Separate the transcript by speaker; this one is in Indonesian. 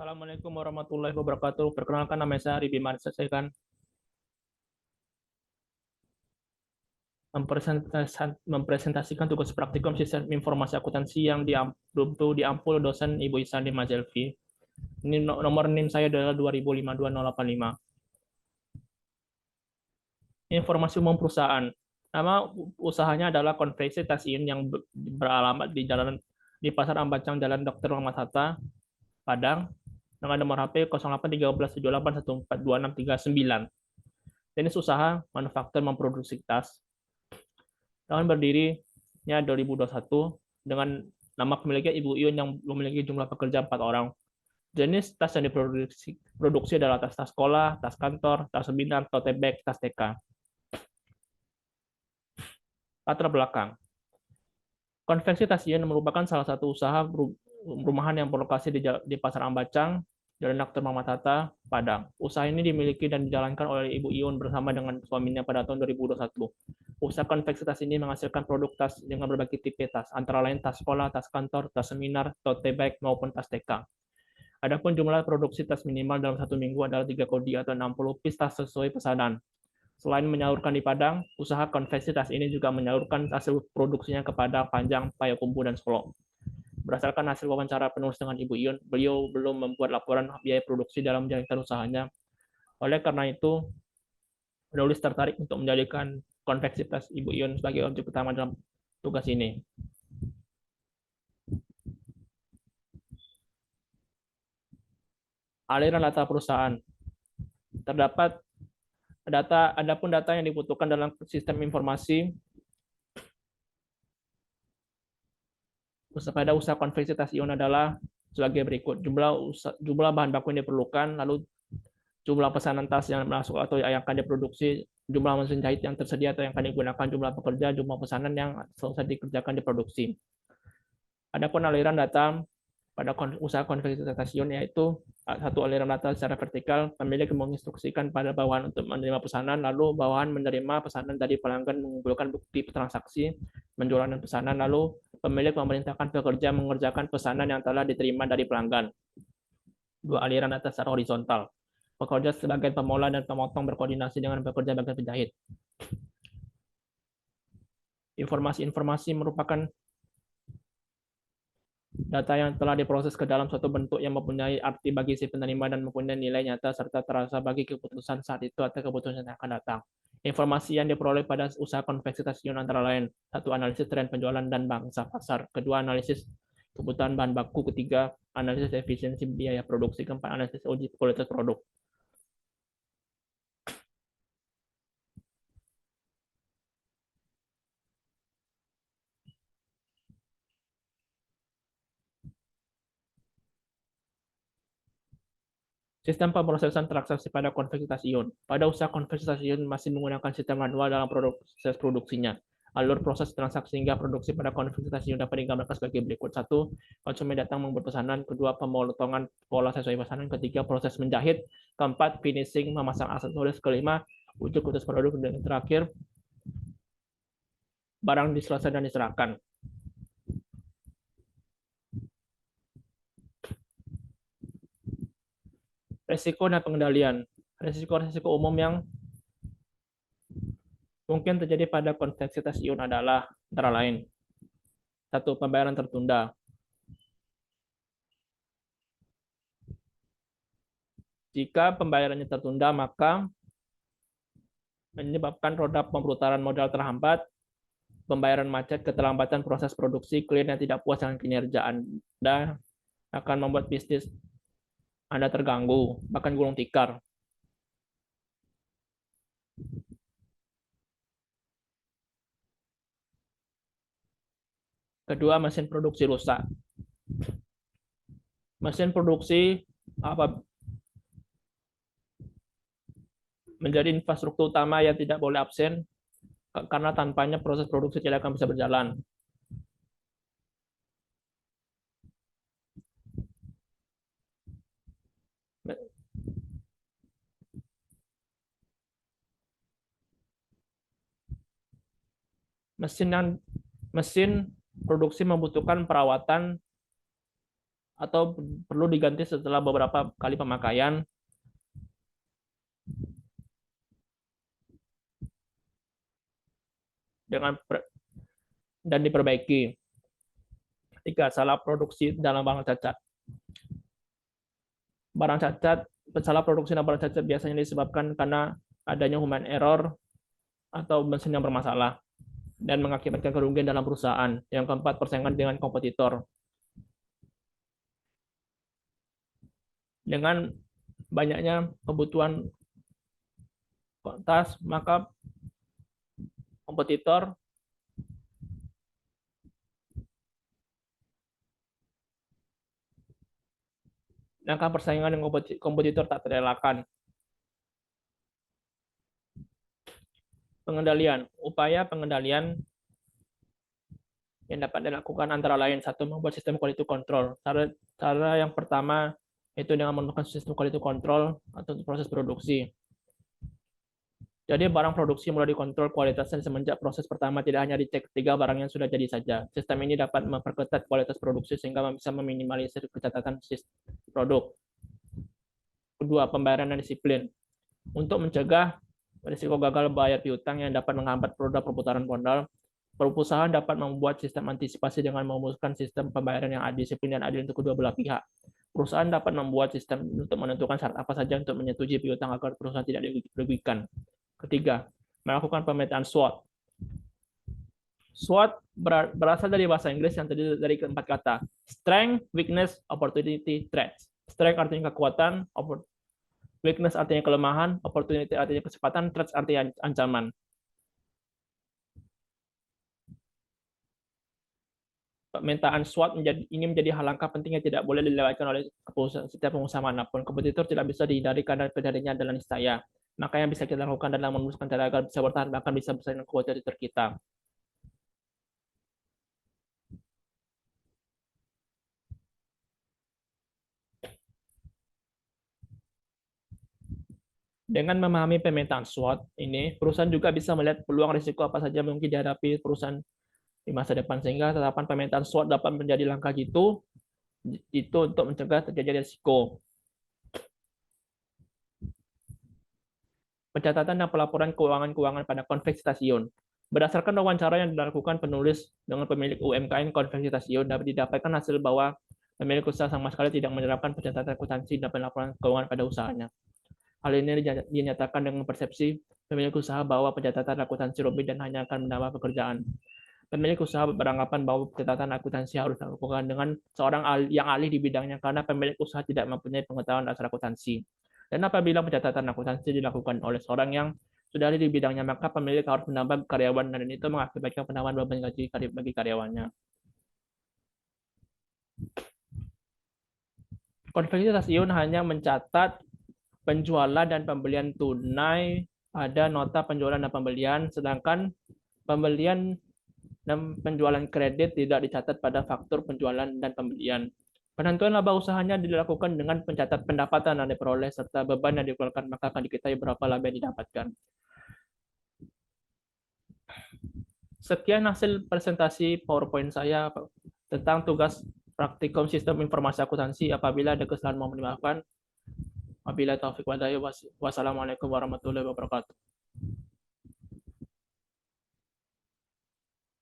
Speaker 1: Assalamualaikum warahmatullahi wabarakatuh. Perkenalkan nama saya Ari Bima. Saya akan mempresentasikan tugas praktikum sistem informasi akuntansi yang diampul dosen Ibu Isandi Mazelvi. Ini nomor NIM saya adalah 2052085. Informasi umum perusahaan. Nama usahanya adalah Konveksi Tasiun yang beralamat di Pasar Ambacang Jalan Dr. Muhammad Hatta, Padang, dengan nomor HP 081378142639. Jenis usaha manufaktur memproduksi tas. Tahun berdirinya 2021 dengan nama pemiliknya Ibu Iun yang memiliki jumlah pekerja 4 orang. Jenis tas yang diproduksi adalah tas-tas sekolah, tas kantor, tas seminar, tote bag, tas TK. Latar belakang. Konveksi Tas Iun merupakan salah satu usaha rumahan yang berlokasi di Pasar Ambacang, Jalan Dr. Muhammad Hatta, Padang. Usaha ini dimiliki dan dijalankan oleh Ibu Iun bersama dengan suaminya pada tahun 2021. Usaha konveksi tas ini menghasilkan produk tas dengan berbagai tipe tas, antara lain tas sekolah, tas kantor, tas seminar, tote bag, maupun tas TK. Adapun jumlah produksi tas minimal dalam satu minggu adalah 3 kodi atau 60 piece tas sesuai pesanan. Selain menyalurkan di Padang, usaha konveksi tas ini juga menyalurkan hasil produksinya kepada Panjang, Payakumbuh, dan Solo. Berdasarkan hasil wawancara penulis dengan Ibu Iun, beliau belum membuat laporan biaya produksi dalam menjalankan usahanya. Oleh karena itu, penulis tertarik untuk menjadikan konveksi tas Ibu Iun sebagai objek utama dalam tugas ini. Aliran data perusahaan. Terdapat adapun data yang dibutuhkan dalam sistem informasi pada usaha konveksi tas ion adalah sebagai berikut. Jumlah bahan baku yang diperlukan, lalu jumlah pesanan tas yang masuk atau yang akan diproduksi, jumlah mesin jahit yang tersedia atau yang akan digunakan, jumlah pekerja, jumlah pesanan yang selesai dikerjakan diproduksi. Adapun aliran data pada usaha konveksi stasiun yaitu satu aliran data secara vertikal, pemilik menginstruksikan pada bawahan untuk menerima pesanan, lalu bawahan menerima pesanan dari pelanggan mengumpulkan bukti transaksi penjualan pesanan, lalu pemilik memerintahkan pekerja mengerjakan pesanan yang telah diterima dari pelanggan. Dua aliran data secara horizontal. Pekerja sebagai pemola dan pemotong berkoordinasi dengan pekerja bagian penjahit. Informasi-informasi merupakan data yang telah diproses ke dalam suatu bentuk yang mempunyai arti bagi si penerima dan mempunyai nilai nyata serta terasa bagi keputusan saat itu atau keputusan yang akan datang. Informasi yang diperoleh pada usaha konveksi stasiun antara lain: satu, analisis tren penjualan dan bangsa pasar; kedua, analisis kebutuhan bahan baku; ketiga, analisis efisiensi biaya produksi; keempat, analisis uji kualitas produk. Sistem pemrosesan transaksi pada konveksi stasiun. Pada usaha konveksi stasiun masih menggunakan sistem manual dalam proses produksinya. Alur proses transaksi hingga produksi pada konveksi stasiun dapat digambarkan sebagai berikut. Satu, konsumen datang membuat pesanan. Kedua, pemotongan pola sesuai pesanan. Ketiga, proses menjahit. Keempat, finishing, memasang aksesoris. Kelima, uji kualitas produk. Dan terakhir, barang diselesaikan dan diserahkan. Resiko dan pengendalian. Resiko-resiko umum yang mungkin terjadi pada konveksi stasiun adalah antara lain: satu, pembayaran tertunda. Jika pembayarannya tertunda, maka menyebabkan roda pemutaran modal terhambat, pembayaran macet, keterlambatan proses produksi, klien yang tidak puas dengan kinerja Anda akan membuat bisnis Anda terganggu, bahkan gulung tikar. Kedua, mesin produksi rusak. Mesin produksi menjadi infrastruktur utama yang tidak boleh absen, karena tanpanya proses produksi tidak akan bisa berjalan. Mesin produksi membutuhkan perawatan atau perlu diganti setelah beberapa kali pemakaian. Dan diperbaiki. 3. Salah produksi dalam barang cacat. Salah produksi dalam barang cacat biasanya disebabkan karena adanya human error atau mesin yang bermasalah dan mengakibatkan kerugian dalam perusahaan. Yang keempat, persaingan dengan kompetitor. Dengan banyaknya kebutuhan tas, maka kompetitor persaingan dengan kompetitor tak terelakkan. Pengendalian. Upaya pengendalian yang dapat dilakukan antara lain, satu, membuat sistem quality control. Cara yang pertama itu dengan menggunakan sistem quality control atau proses produksi. Jadi barang produksi mulai dikontrol kualitasnya semenjak proses pertama, tidak hanya dicek 3 barang yang sudah jadi saja. Sistem ini dapat memperketat kualitas produksi sehingga bisa meminimalisir kecacatan produk. Kedua, pembayaran dan disiplin. Untuk mencegah risiko gagal bayar piutang yang dapat menghambat produk perputaran modal, perusahaan dapat membuat sistem antisipasi dengan merumuskan sistem pembayaran yang disiplin dan adil untuk kedua belah pihak. Perusahaan dapat membuat sistem untuk menentukan syarat apa saja untuk menyetujui piutang agar perusahaan tidak dirugikan. Ketiga, melakukan pemetaan SWOT. SWOT berasal dari bahasa Inggris yang terdiri dari 4 kata. Strength, weakness, opportunity, threats. Strength artinya kekuatan, weakness artinya kelemahan, opportunity artinya kesempatan, threats artinya ancaman. Pemetaan SWOT ini menjadi hal langkah penting yang tidak boleh dilewatkan oleh setiap pengusaha manapun. Kompetitor tidak bisa dihindari karena terjadinya adalah niscaya. Maka yang bisa kita lakukan adalah memutuskan cara agar bisa bertahan, bahkan bisa bersaing dengan kompetitor kita. Dengan memahami pemetaan SWOT ini, perusahaan juga bisa melihat peluang risiko apa saja mungkin dihadapi perusahaan di masa depan, sehingga tetapan pemetaan SWOT dapat menjadi langkah itu untuk mencegah terjadi risiko. Pencatatan dan pelaporan keuangan pada konveksi stasiun. Berdasarkan wawancara yang dilakukan penulis dengan pemilik UMKM konveksi stasiun, dapat didapatkan hasil bahwa pemilik usaha sama sekali tidak menerapkan pencatatan akuntansi dan pelaporan keuangan pada usahanya. Hal ini dinyatakan dengan persepsi pemilik usaha bahwa pencatatan akuntansi rumit dan hanya akan menambah pekerjaan. Pemilik usaha beranggapan bahwa pencatatan akuntansi harus dilakukan dengan seorang yang ahli di bidangnya karena pemilik usaha tidak mempunyai pengetahuan dasar akuntansi. Dan apabila pencatatan akuntansi dilakukan oleh seorang yang sudah ahli di bidangnya, maka pemilik harus menambah karyawan dan itu mengakibatkan penambahan beban gaji bagi karyawannya. Konveksi stasiun hanya mencatat penjualan dan pembelian tunai pada nota penjualan dan pembelian, sedangkan pembelian dan penjualan kredit tidak dicatat pada faktur penjualan dan pembelian. Penentuan laba usahanya dilakukan dengan pencatat pendapatan yang diperoleh serta beban yang dikeluarkan, maka akan diketahui berapa laba yang didapatkan. Sekian hasil presentasi PowerPoint saya tentang tugas praktikum sistem informasi akuntansi. Apabila ada kesalahan mohon dimaafkan. Wabillahi taufiq wal hidayah. Wassalamualaikum warahmatullahi wabarakatuh.